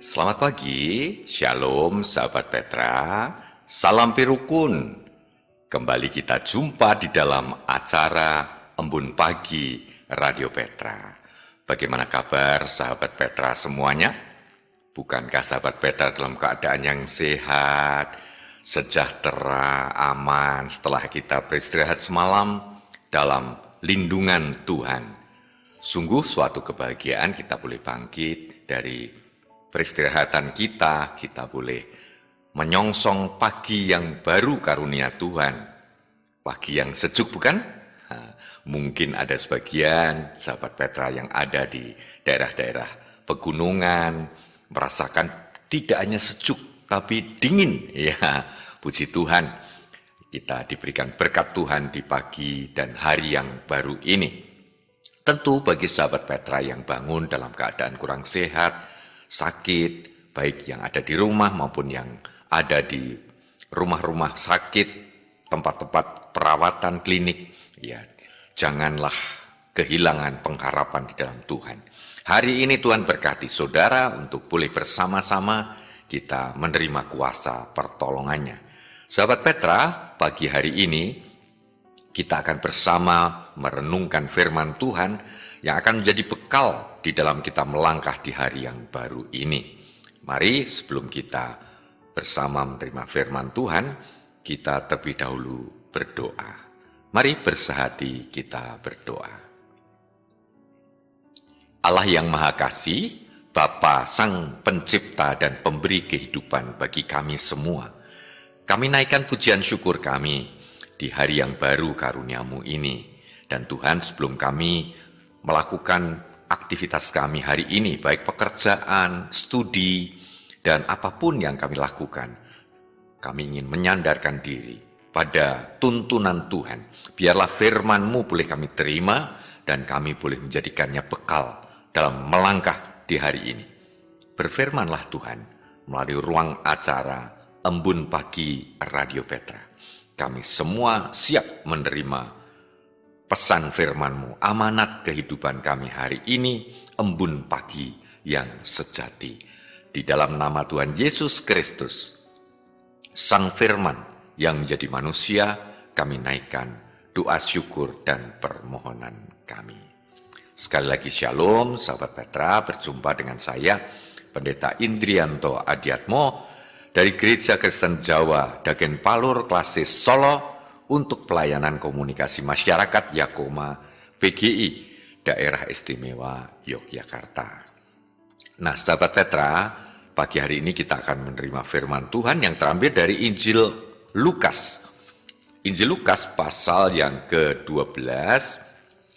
Selamat pagi, Shalom sahabat Petra, salam pirukun. Kembali kita jumpa di dalam acara Embun Pagi Radio Petra. Bagaimana kabar sahabat Petra semuanya? Bukankah sahabat Petra dalam keadaan yang sehat, sejahtera, aman setelah kita beristirahat semalam dalam lindungan Tuhan? Sungguh suatu kebahagiaan kita boleh bangkit dari peristirahatan kita boleh menyongsong pagi yang baru karunia Tuhan. Pagi yang sejuk bukan? Mungkin ada sebagian sahabat Petra yang ada di daerah-daerah pegunungan, merasakan tidak hanya sejuk, tapi dingin. Ya, puji Tuhan, kita diberikan berkat Tuhan di pagi dan hari yang baru ini. Tentu bagi sahabat Petra yang bangun dalam keadaan kurang sehat, sakit, baik yang ada di rumah maupun yang ada di rumah-rumah sakit, tempat-tempat perawatan klinik, ya janganlah kehilangan pengharapan di dalam Tuhan. Hari ini Tuhan berkati saudara untuk boleh bersama-sama kita menerima kuasa pertolongannya. Sahabat Petra, pagi hari ini kita akan bersama merenungkan firman Tuhan yang akan menjadi bekal di dalam kita melangkah di hari yang baru ini. Mari sebelum kita bersama menerima firman Tuhan, kita terlebih dahulu berdoa. Mari bersehati kita berdoa. Allah yang Maha Kasih, Bapa Sang Pencipta dan Pemberi kehidupan bagi kami semua, kami naikkan pujian syukur kami di hari yang baru karunia-Mu ini. Dan Tuhan, sebelum kami melakukan aktivitas kami hari ini, baik pekerjaan, studi, dan apapun yang kami lakukan, kami ingin menyandarkan diri pada tuntunan Tuhan. Biarlah firman-Mu boleh kami terima, dan kami boleh menjadikannya bekal dalam melangkah di hari ini. Berfirmanlah Tuhan melalui ruang acara Embun Pagi Radio Petra. Kami semua siap menerima pesan firman-Mu, amanat kehidupan kami hari ini, embun pagi yang sejati. Di dalam nama Tuhan Yesus Kristus, Sang Firman yang menjadi manusia, kami naikkan doa syukur dan permohonan kami. Sekali lagi shalom, sahabat Petra, berjumpa dengan saya, Pendeta Indrianto Adiatmo, dari Gereja Kristen Jawa, Dagen Palur, Klasis Solo, untuk pelayanan komunikasi masyarakat Yakoma PGI Daerah Istimewa Yogyakarta. Nah, sahabat Petra, pagi hari ini kita akan menerima firman Tuhan yang terambil dari Injil Lukas. Injil Lukas pasal yang ke-12,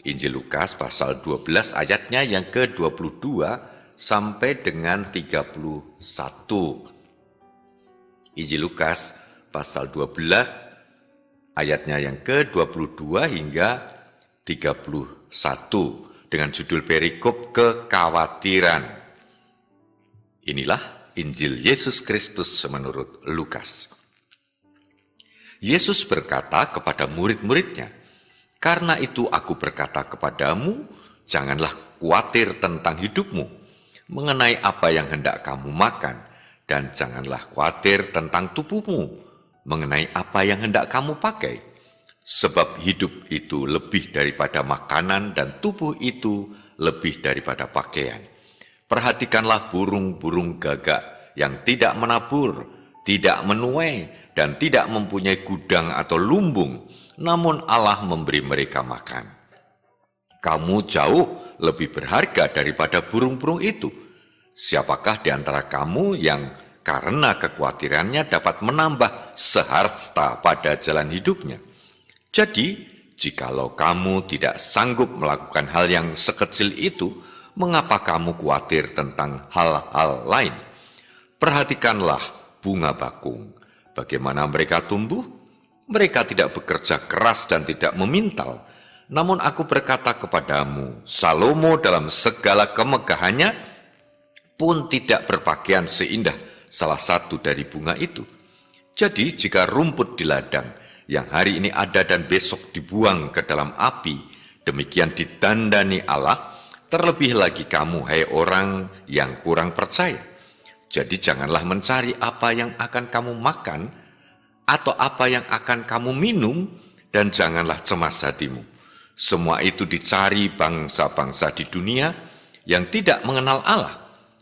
Injil Lukas pasal 12 ayatnya yang ke-22 sampai dengan 31. Injil Lukas pasal 12 ayatnya yang ke-22 hingga 31 dengan judul perikop kekhawatiran. Inilah Injil Yesus Kristus menurut Lukas. Yesus berkata kepada murid-muridnya, "Karena itu aku berkata kepadamu, janganlah khawatir tentang hidupmu, mengenai apa yang hendak kamu makan, dan janganlah khawatir tentang tubuhmu, mengenai apa yang hendak kamu pakai. Sebab hidup itu lebih daripada makanan dan tubuh itu lebih daripada pakaian. Perhatikanlah burung-burung gagak yang tidak menabur, tidak menuai, dan tidak mempunyai gudang atau lumbung, namun Allah memberi mereka makan. Kamu jauh lebih berharga daripada burung-burung itu. Siapakah di antara kamu yang karena kekhawatirannya dapat menambah seharta pada jalan hidupnya? Jadi, jikalau kamu tidak sanggup melakukan hal yang sekecil itu, mengapa kamu khawatir tentang hal-hal lain? Perhatikanlah bunga bakung, bagaimana mereka tumbuh. Mereka tidak bekerja keras dan tidak memintal. Namun aku berkata kepadamu, Salomo dalam segala kemegahannya pun tidak berpakaian seindah salah satu dari bunga itu. Jadi jika rumput di ladang yang hari ini ada dan besok dibuang ke dalam api, demikian ditandani Allah, terlebih lagi kamu, hai orang yang kurang percaya. Jadi janganlah mencari apa yang akan kamu makan atau apa yang akan kamu minum, dan janganlah cemas hatimu. Semua itu dicari bangsa-bangsa di dunia yang tidak mengenal Allah,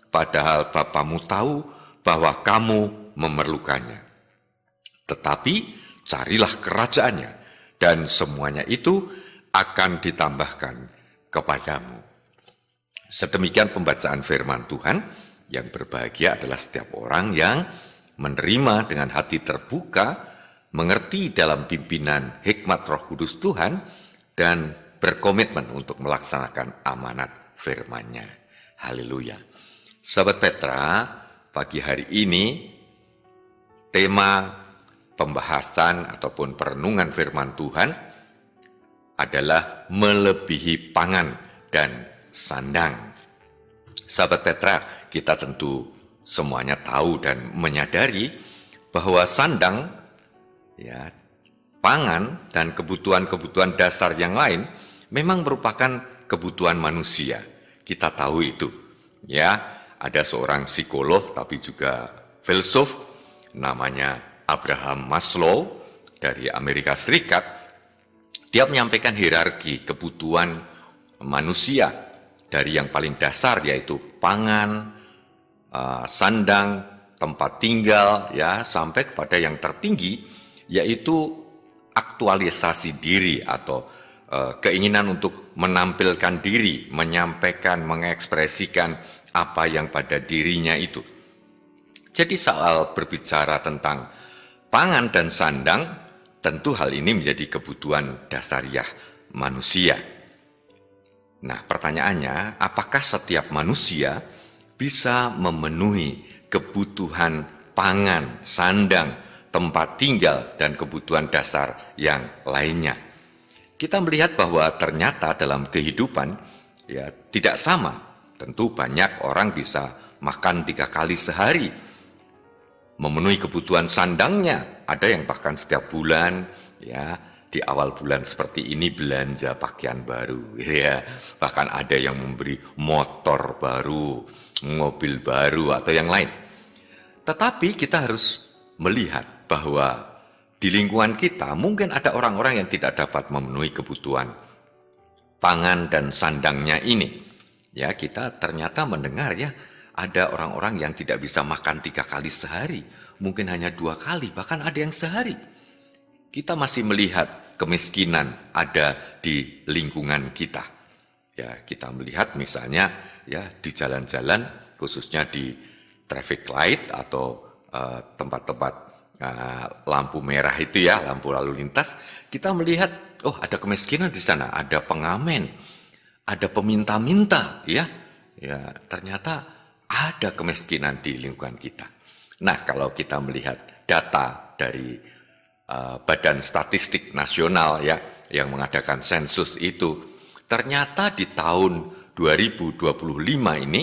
padahal Bapamu tahu bahwa kamu memerlukannya. Tetapi carilah kerajaannya, dan semuanya itu akan ditambahkan kepadamu. Sedemikian pembacaan firman Tuhan. Yang berbahagia adalah setiap orang yang menerima dengan hati terbuka, mengerti dalam pimpinan hikmat Roh Kudus Tuhan, dan berkomitmen untuk melaksanakan amanat firman-Nya. Haleluya. Sahabat Petra, pagi hari ini tema pembahasan ataupun perenungan firman Tuhan adalah melebihi pangan dan sandang. Sahabat Petra, kita tentu semuanya tahu dan menyadari bahwa sandang, ya, pangan dan kebutuhan-kebutuhan dasar yang lain memang merupakan kebutuhan manusia. Kita tahu itu. Ya, ada seorang psikolog tapi juga filsuf namanya Abraham Maslow dari Amerika Serikat. Dia menyampaikan hierarki kebutuhan manusia dari yang paling dasar yaitu pangan, sandang, tempat tinggal, ya, sampai kepada yang tertinggi yaitu aktualisasi diri atau keinginan untuk menampilkan diri, menyampaikan, mengekspresikan apa yang pada dirinya itu. Jadi soal berbicara tentang pangan dan sandang, tentu hal ini menjadi kebutuhan dasariah manusia. Nah, pertanyaannya, apakah setiap manusia bisa memenuhi kebutuhan pangan, sandang, tempat tinggal, dan kebutuhan dasar yang lainnya? Kita melihat bahwa ternyata dalam kehidupan ya tidak sama. Tentu banyak orang bisa makan 3 kali sehari, memenuhi kebutuhan sandangnya. Ada yang bahkan setiap bulan, ya, di awal bulan seperti ini belanja pakaian baru, ya. Bahkan ada yang memberi motor baru, mobil baru, atau yang lain. Tetapi kita harus melihat bahwa di lingkungan kita mungkin ada orang-orang yang tidak dapat memenuhi kebutuhan pangan dan sandangnya ini. Ya, kita ternyata mendengar ya, ada orang-orang yang tidak bisa makan 3 kali sehari, mungkin hanya 2 kali, bahkan ada yang sehari. Kita masih melihat kemiskinan ada di lingkungan kita. Ya, kita melihat misalnya ya di jalan-jalan, khususnya di traffic light atau tempat-tempat lampu merah itu ya, lampu lalu lintas, kita melihat oh ada kemiskinan di sana, ada pengamen, ada peminta-minta, ya. Ya, ternyata ada kemiskinan di lingkungan kita. Nah, kalau kita melihat data dari Badan Statistik Nasional ya yang mengadakan sensus itu, ternyata di tahun 2025 ini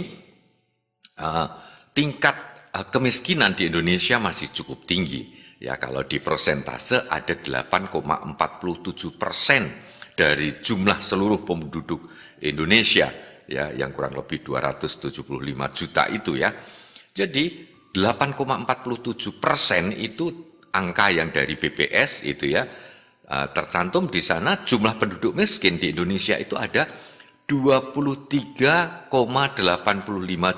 tingkat kemiskinan di Indonesia masih cukup tinggi. Ya, kalau di persentase ada 8,47% dari jumlah seluruh penduduk Indonesia ya yang kurang lebih 275 juta itu ya. Jadi 8,47% itu angka yang dari BPS itu ya, tercantum di sana jumlah penduduk miskin di Indonesia itu ada 23,85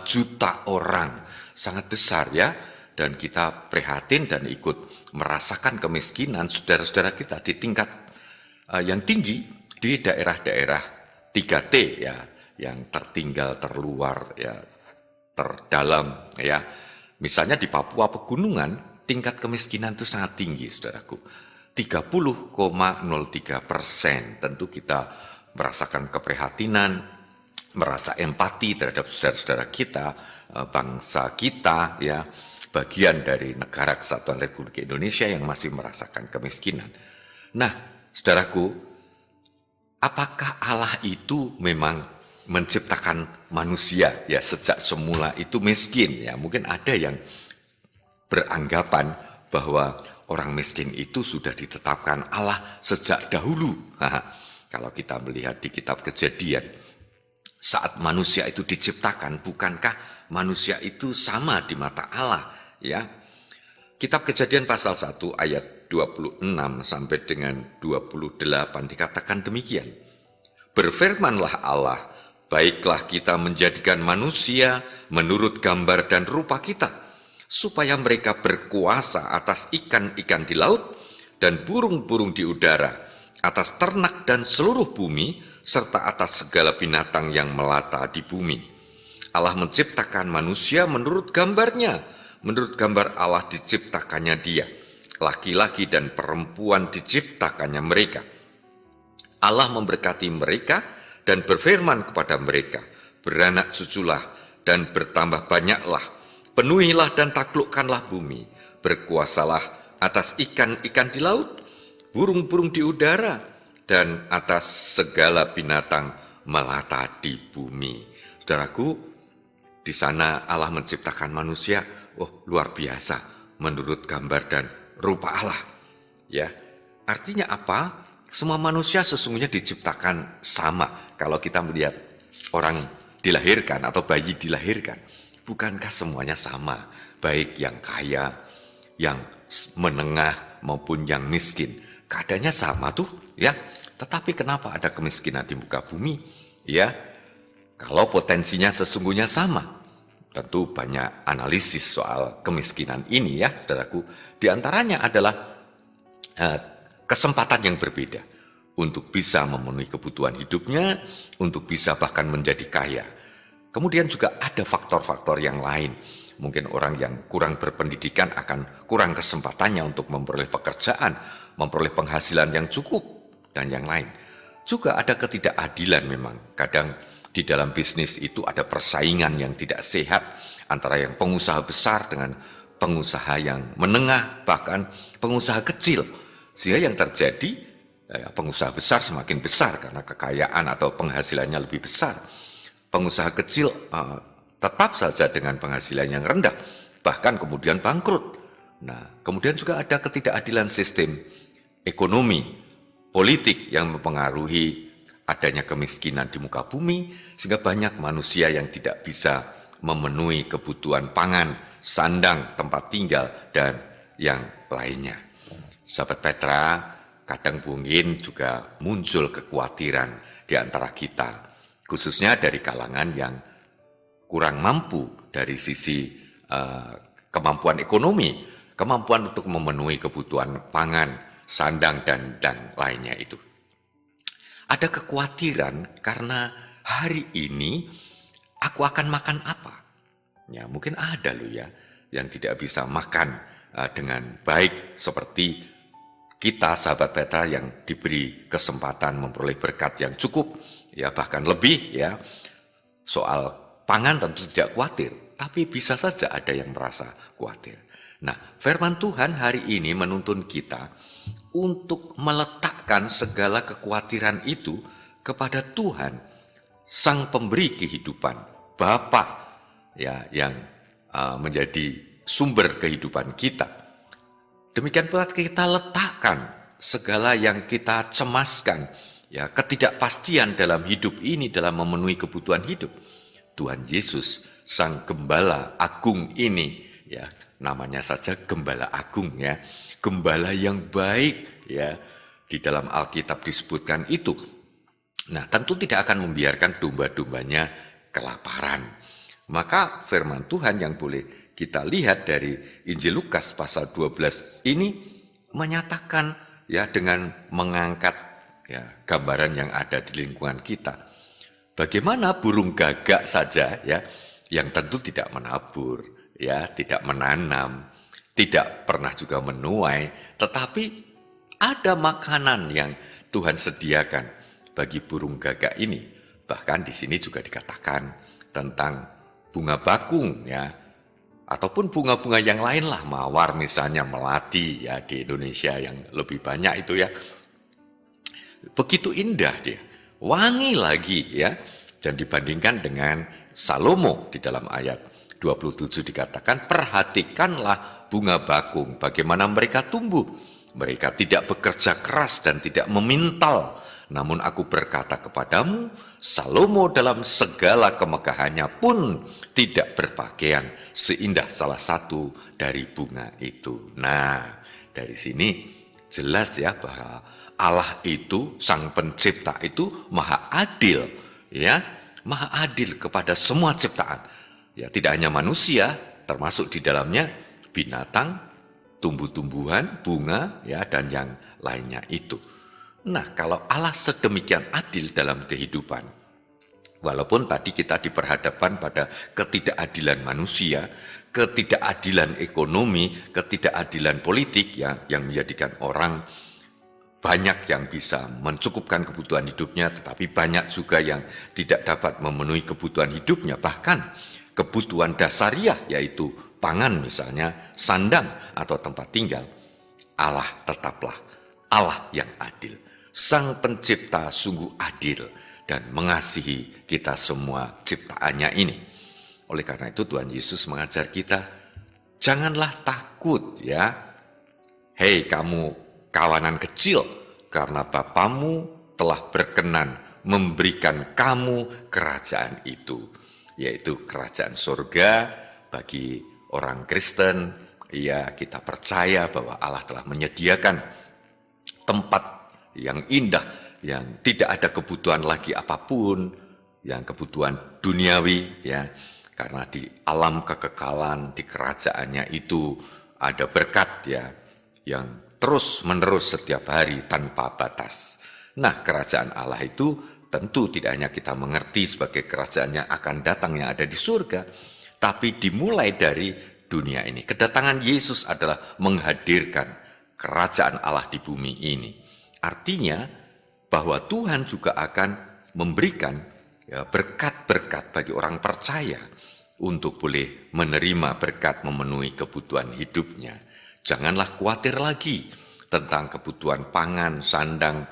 juta orang. Sangat besar ya, dan kita prihatin dan ikut merasakan kemiskinan saudara-saudara kita di tingkat yang tinggi di daerah-daerah 3T ya, yang tertinggal, terluar ya, terdalam ya. Misalnya di Papua Pegunungan, tingkat kemiskinan itu sangat tinggi, saudaraku. 30,03%. Tentu kita merasakan keprihatinan, merasa empati terhadap saudara-saudara kita, bangsa kita, ya, bagian dari negara Kesatuan Republik Indonesia yang masih merasakan kemiskinan. Nah, saudaraku, apakah Allah itu memang menciptakan manusia ya sejak semula itu miskin? Ya, mungkin ada yang beranggapan bahwa orang miskin itu sudah ditetapkan Allah sejak dahulu. Kalau kita melihat di kitab Kejadian, saat manusia itu diciptakan, bukankah manusia itu sama di mata Allah? Ya, Kitab Kejadian pasal 1 ayat 26 sampai dengan 28 dikatakan demikian. Berfirmanlah Allah, baiklah kita menjadikan manusia menurut gambar dan rupa kita, supaya mereka berkuasa atas ikan-ikan di laut dan burung-burung di udara, atas ternak dan seluruh bumi, serta atas segala binatang yang melata di bumi. Allah menciptakan manusia menurut gambarnya, menurut gambar Allah diciptakannya dia. Laki-laki dan perempuan diciptakannya mereka. Allah memberkati mereka dan berfirman kepada mereka, beranak cuculah dan bertambah banyaklah, penuhilah dan taklukkanlah bumi, berkuasalah atas ikan-ikan di laut, burung-burung di udara, dan atas segala binatang melata di bumi. Saudaraku, di sana Allah menciptakan manusia, luar biasa, menurut gambar dan rupa Allah. Ya, artinya apa? Semua manusia sesungguhnya diciptakan sama. Kalau kita melihat orang dilahirkan atau bayi dilahirkan, bukankah semuanya sama? Baik yang kaya, yang menengah maupun yang miskin. Keadaannya sama tuh, ya. Tetapi kenapa ada kemiskinan di muka bumi? Ya, kalau potensinya sesungguhnya sama. Tentu banyak analisis soal kemiskinan ini ya, saudaraku. Di antaranya adalah kesempatan yang berbeda untuk bisa memenuhi kebutuhan hidupnya, untuk bisa bahkan menjadi kaya. Kemudian juga ada faktor-faktor yang lain. Mungkin orang yang kurang berpendidikan akan kurang kesempatannya untuk memperoleh pekerjaan, memperoleh penghasilan yang cukup, dan yang lain. Juga ada ketidakadilan memang. Kadang di dalam bisnis itu ada persaingan yang tidak sehat antara yang pengusaha besar dengan pengusaha yang menengah, bahkan pengusaha kecil. Sehingga yang terjadi, pengusaha besar semakin besar karena kekayaan atau penghasilannya lebih besar. Pengusaha kecil tetap saja dengan penghasilan yang rendah, bahkan kemudian bangkrut. Nah, kemudian juga ada ketidakadilan sistem ekonomi, politik yang mempengaruhi adanya kemiskinan di muka bumi, sehingga banyak manusia yang tidak bisa memenuhi kebutuhan pangan, sandang, tempat tinggal, dan yang lainnya. Sahabat Petra, kadang mungkin juga muncul kekhawatiran di antara kita, khususnya dari kalangan yang kurang mampu dari sisi kemampuan ekonomi, kemampuan untuk memenuhi kebutuhan pangan, sandang, dan lainnya itu. Ada kekhawatiran karena hari ini aku akan makan apa? Ya, mungkin ada loh ya yang tidak bisa makan dengan baik seperti kita sahabat Petra yang diberi kesempatan memperoleh berkat yang cukup, ya bahkan lebih ya. Soal pangan tentu tidak khawatir, tapi bisa saja ada yang merasa khawatir. Nah, firman Tuhan hari ini menuntun kita untuk meletakkan segala kekhawatiran itu kepada Tuhan, Sang Pemberi kehidupan, Bapa ya yang menjadi sumber kehidupan kita. Demikian pula kita letakkan segala yang kita cemaskan, ya ketidakpastian dalam hidup ini dalam memenuhi kebutuhan hidup. Tuhan Yesus, Sang Gembala Agung ini, ya namanya saja Gembala Agung ya, Gembala yang baik ya, di dalam Alkitab disebutkan itu. Nah, tentu tidak akan membiarkan domba-dombanya kelaparan. Maka firman Tuhan yang boleh kita lihat dari Injil Lukas pasal 12 ini menyatakan ya dengan mengangkat ya gambaran yang ada di lingkungan kita. Bagaimana burung gagak saja ya yang tentu tidak menabur, ya tidak menanam, tidak pernah juga menuai, tetapi ada makanan yang Tuhan sediakan bagi burung gagak ini. Bahkan di sini juga dikatakan tentang bunga bakung ya, ataupun bunga-bunga yang lain lah, mawar misalnya, melati ya di Indonesia yang lebih banyak itu ya. Begitu indah dia, wangi lagi ya. Dan dibandingkan dengan Salomo di dalam ayat 27 dikatakan, perhatikanlah bunga bakung, bagaimana mereka tumbuh. Mereka tidak bekerja keras dan tidak memintal, Namun aku berkata kepadamu, Salomo dalam segala kemegahannya pun tidak berpakaian seindah salah satu dari bunga itu. Nah, dari sini jelas ya bahwa Allah itu, Sang Pencipta itu maha adil, ya, maha adil kepada semua ciptaan. Ya, tidak hanya manusia, termasuk di dalamnya binatang, tumbuh-tumbuhan, bunga, ya, dan yang lainnya itu. Nah, kalau Allah sedemikian adil dalam kehidupan, walaupun tadi kita diperhadapkan pada ketidakadilan manusia, ketidakadilan ekonomi, ketidakadilan politik, ya, yang menjadikan orang banyak yang bisa mencukupkan kebutuhan hidupnya, tetapi banyak juga yang tidak dapat memenuhi kebutuhan hidupnya, bahkan kebutuhan dasariah yaitu pangan misalnya, sandang atau tempat tinggal. Allah tetaplah Allah yang adil. Sang Pencipta sungguh adil dan mengasihi kita semua ciptaannya ini. Oleh karena itu Tuhan Yesus mengajar kita, janganlah takut ya. Hei kamu kawanan kecil, karena Bapamu telah berkenan memberikan kamu kerajaan itu, yaitu kerajaan surga bagi orang Kristen. Ya, kita percaya bahwa Allah telah menyediakan tempat yang indah, yang tidak ada kebutuhan lagi apapun, yang kebutuhan duniawi, ya, karena di alam kekekalan, di kerajaannya itu ada berkat, ya, yang terus menerus setiap hari tanpa batas. Nah, kerajaan Allah itu tentu tidak hanya kita mengerti sebagai kerajaan yang akan datang yang ada di surga, tapi dimulai dari dunia ini. Kedatangan Yesus adalah menghadirkan kerajaan Allah di bumi ini. Artinya bahwa Tuhan juga akan memberikan ya, berkat-berkat bagi orang percaya untuk boleh menerima berkat memenuhi kebutuhan hidupnya. Janganlah khawatir lagi tentang kebutuhan pangan, sandang,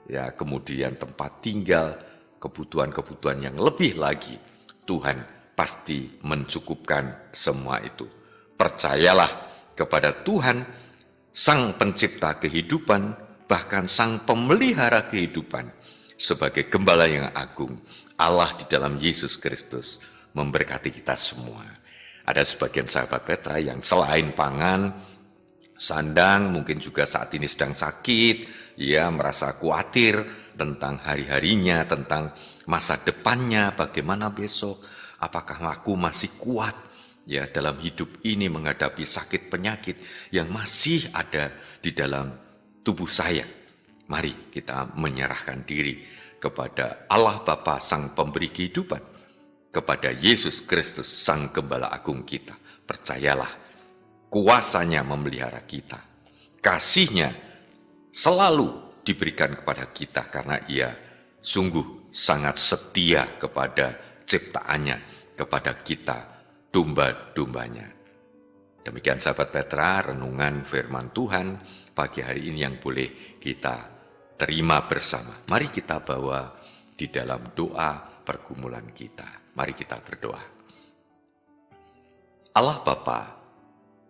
ya, kemudian tempat tinggal, kebutuhan-kebutuhan yang lebih lagi. Tuhan pasti mencukupkan semua itu. Percayalah kepada Tuhan, Sang Pencipta kehidupan, bahkan Sang Pemelihara kehidupan, sebagai Gembala yang agung. Allah di dalam Yesus Kristus memberkati kita semua. Ada sebagian sahabat Petra yang selain pangan, sandang, mungkin juga saat ini sedang sakit, ya, merasa khawatir tentang hari-harinya, tentang masa depannya, bagaimana besok, apakah aku masih kuat ya dalam hidup ini menghadapi sakit penyakit yang masih ada di dalam tubuh saya. Mari kita menyerahkan diri kepada Allah Bapa Sang Pemberi kehidupan, kepada Yesus Kristus Sang Gembala Agung kita. Percayalah, kuasanya memelihara kita, kasihnya selalu diberikan kepada kita karena Ia sungguh sangat setia kepada ciptaannya, kepada kita, domba-dombanya. Demikian sahabat Petra, renungan firman Tuhan pagi hari ini yang boleh kita terima bersama. Mari kita bawa di dalam doa pergumulan kita. Mari kita berdoa. Allah Bapa,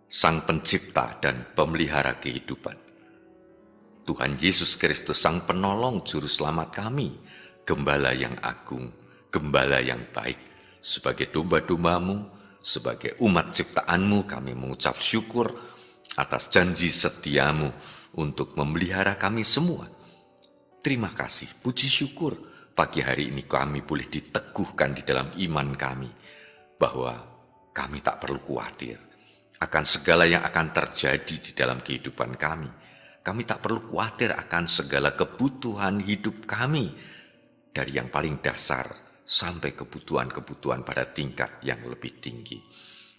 Sang Pencipta dan Pemelihara kehidupan, Tuhan Yesus Kristus Sang Penolong Juru Selamat kami, Gembala yang agung, Gembala yang baik, sebagai domba-dombamu, sebagai umat ciptaanmu, kami mengucap syukur atas janji setiamu untuk memelihara kami semua. Terima kasih, puji syukur, pagi hari ini kami boleh diteguhkan di dalam iman kami, bahwa kami tak perlu khawatir akan segala yang akan terjadi di dalam kehidupan kami. Kami tak perlu khawatir akan segala kebutuhan hidup kami, dari yang paling dasar sampai kebutuhan-kebutuhan pada tingkat yang lebih tinggi.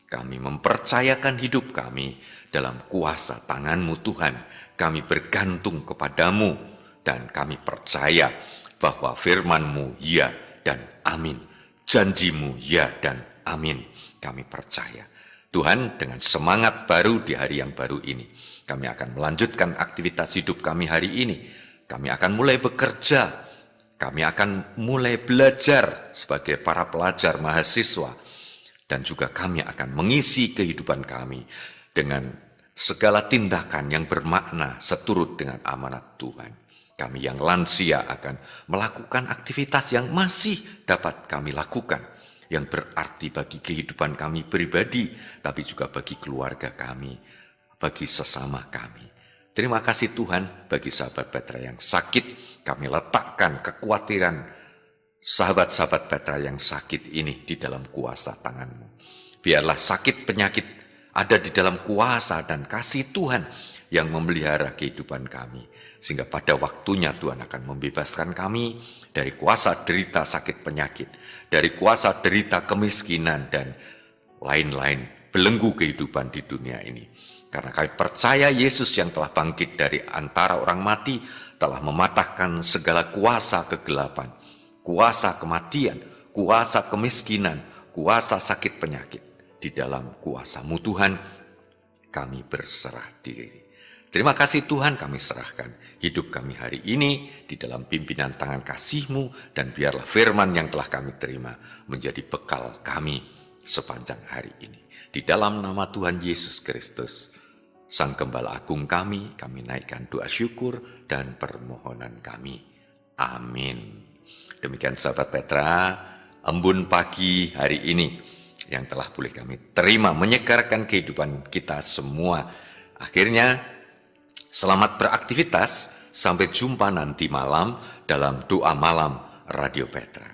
Kami mempercayakan hidup kami dalam kuasa tangan-Mu Tuhan. Kami bergantung kepadamu dan kami percaya bahwa firman-Mu ya dan amin. Janji-Mu ya dan amin. Kami percaya. Tuhan, dengan semangat baru di hari yang baru ini, kami akan melanjutkan aktivitas hidup kami hari ini. Kami akan mulai bekerja. Kami akan mulai belajar sebagai para pelajar mahasiswa. Dan juga kami akan mengisi kehidupan kami dengan segala tindakan yang bermakna seturut dengan amanat Tuhan. Kami yang lansia akan melakukan aktivitas yang masih dapat kami lakukan, yang berarti bagi kehidupan kami pribadi, tapi juga bagi keluarga kami, bagi sesama kami. Terima kasih Tuhan bagi sahabat Petra yang sakit. Kami letakkan kekhawatiran sahabat-sahabat Petra yang sakit ini di dalam kuasa tangan-Mu. Biarlah sakit penyakit ada di dalam kuasa dan kasih Tuhan yang memelihara kehidupan kami. Sehingga pada waktunya Tuhan akan membebaskan kami dari kuasa derita sakit penyakit, dari kuasa derita kemiskinan dan lain-lain belenggu kehidupan di dunia ini. Karena kami percaya Yesus yang telah bangkit dari antara orang mati telah mematahkan segala kuasa kegelapan, kuasa kematian, kuasa kemiskinan, kuasa sakit penyakit. Di dalam kuasa-Mu Tuhan kami berserah diri. Terima kasih Tuhan, kami serahkan hidup kami hari ini di dalam pimpinan tangan kasih-Mu, dan biarlah firman yang telah kami terima menjadi bekal kami sepanjang hari ini. Di dalam nama Tuhan Yesus Kristus, Sang Gembala Agung kami naikkan doa syukur dan permohonan kami. Amin. Demikian sahabat Petra, embun pagi hari ini yang telah boleh kami terima menyegarkan kehidupan kita semua. Akhirnya, selamat beraktivitas, sampai jumpa nanti malam dalam doa malam Radio Petra.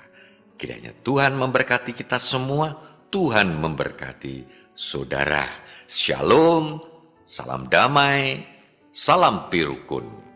Kiranya Tuhan memberkati kita semua, Tuhan memberkati saudara. Shalom, salam damai, salam pirukun.